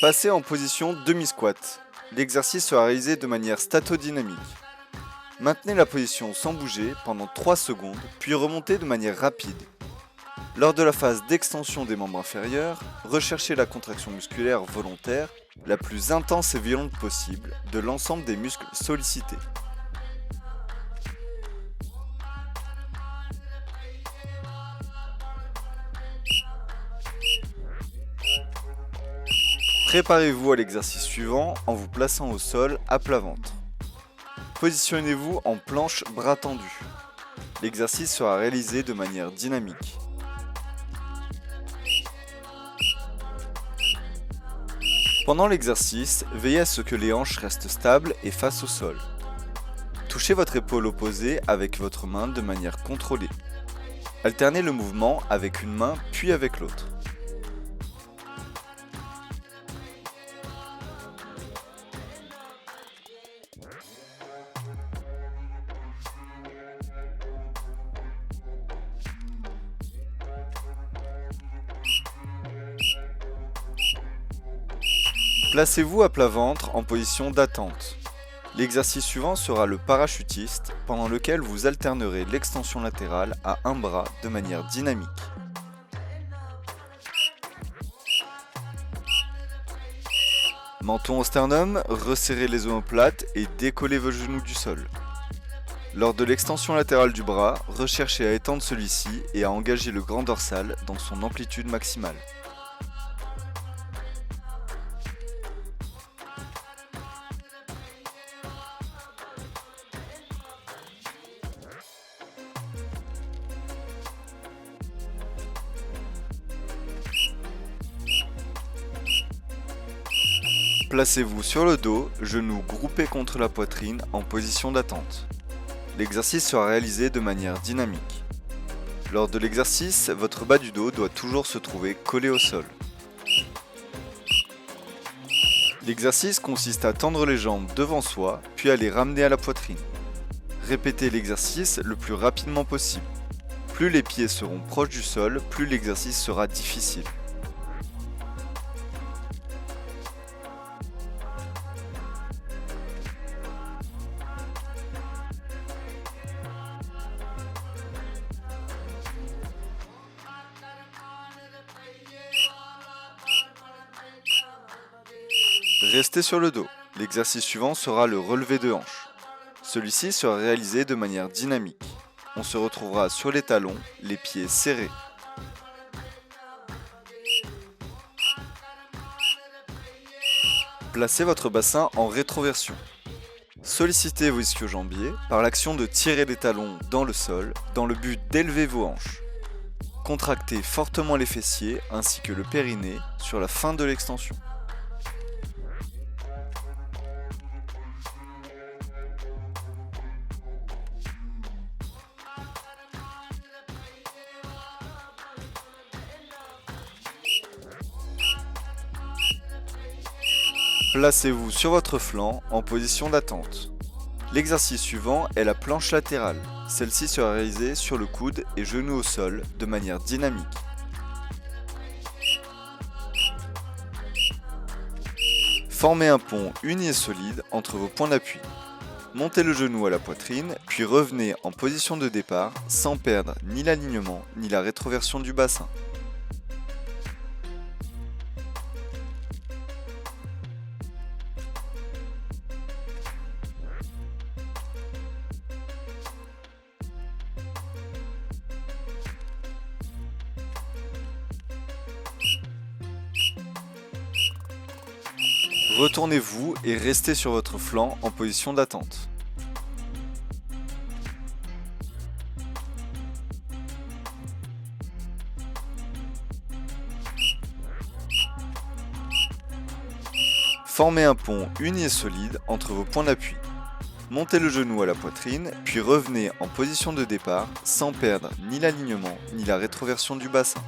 Passez en position demi-squat. L'exercice sera réalisé de manière statodynamique. Maintenez la position sans bouger pendant 3 secondes, puis remontez de manière rapide. Lors de la phase d'extension des membres inférieurs, recherchez la contraction musculaire volontaire la plus intense et violente possible de l'ensemble des muscles sollicités. Préparez-vous à l'exercice suivant en vous plaçant au sol à plat ventre. Positionnez-vous en planche bras tendus. L'exercice sera réalisé de manière dynamique. Pendant l'exercice, veillez à ce que les hanches restent stables et face au sol. Touchez votre épaule opposée avec votre main de manière contrôlée. Alternez le mouvement avec une main puis avec l'autre. Placez-vous à plat ventre en position d'attente. L'exercice suivant sera le parachutiste, pendant lequel vous alternerez l'extension latérale à un bras de manière dynamique. Menton au sternum, resserrez les omoplates et décollez vos genoux du sol. Lors de l'extension latérale du bras, recherchez à étendre celui-ci et à engager le grand dorsal dans son amplitude maximale. Placez-vous sur le dos, genoux groupés contre la poitrine en position d'attente. L'exercice sera réalisé de manière dynamique. Lors de l'exercice, votre bas du dos doit toujours se trouver collé au sol. L'exercice consiste à tendre les jambes devant soi, puis à les ramener à la poitrine. Répétez l'exercice le plus rapidement possible. Plus les pieds seront proches du sol, plus l'exercice sera difficile. Restez sur le dos. L'exercice suivant sera le relevé de hanche. Celui-ci sera réalisé de manière dynamique. On se retrouvera sur les talons, les pieds serrés. Placez votre bassin en rétroversion. Sollicitez vos ischio-jambiers par l'action de tirer les talons dans le sol dans le but d'élever vos hanches. Contractez fortement les fessiers ainsi que le périnée sur la fin de l'extension. Placez-vous sur votre flanc en position d'attente. L'exercice suivant est la planche latérale. Celle-ci sera réalisée sur le coude et genou au sol de manière dynamique. Formez un pont uni et solide entre vos points d'appui. Montez le genou à la poitrine, puis revenez en position de départ sans perdre ni l'alignement ni la rétroversion du bassin. Retournez-vous et restez sur votre flanc en position d'attente. Formez un pont uni et solide entre vos points d'appui. Montez le genou à la poitrine, puis revenez en position de départ sans perdre ni l'alignement ni la rétroversion du bassin.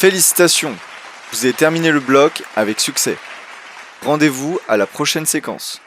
Félicitations, vous avez terminé le bloc avec succès. Rendez-vous à la prochaine séquence.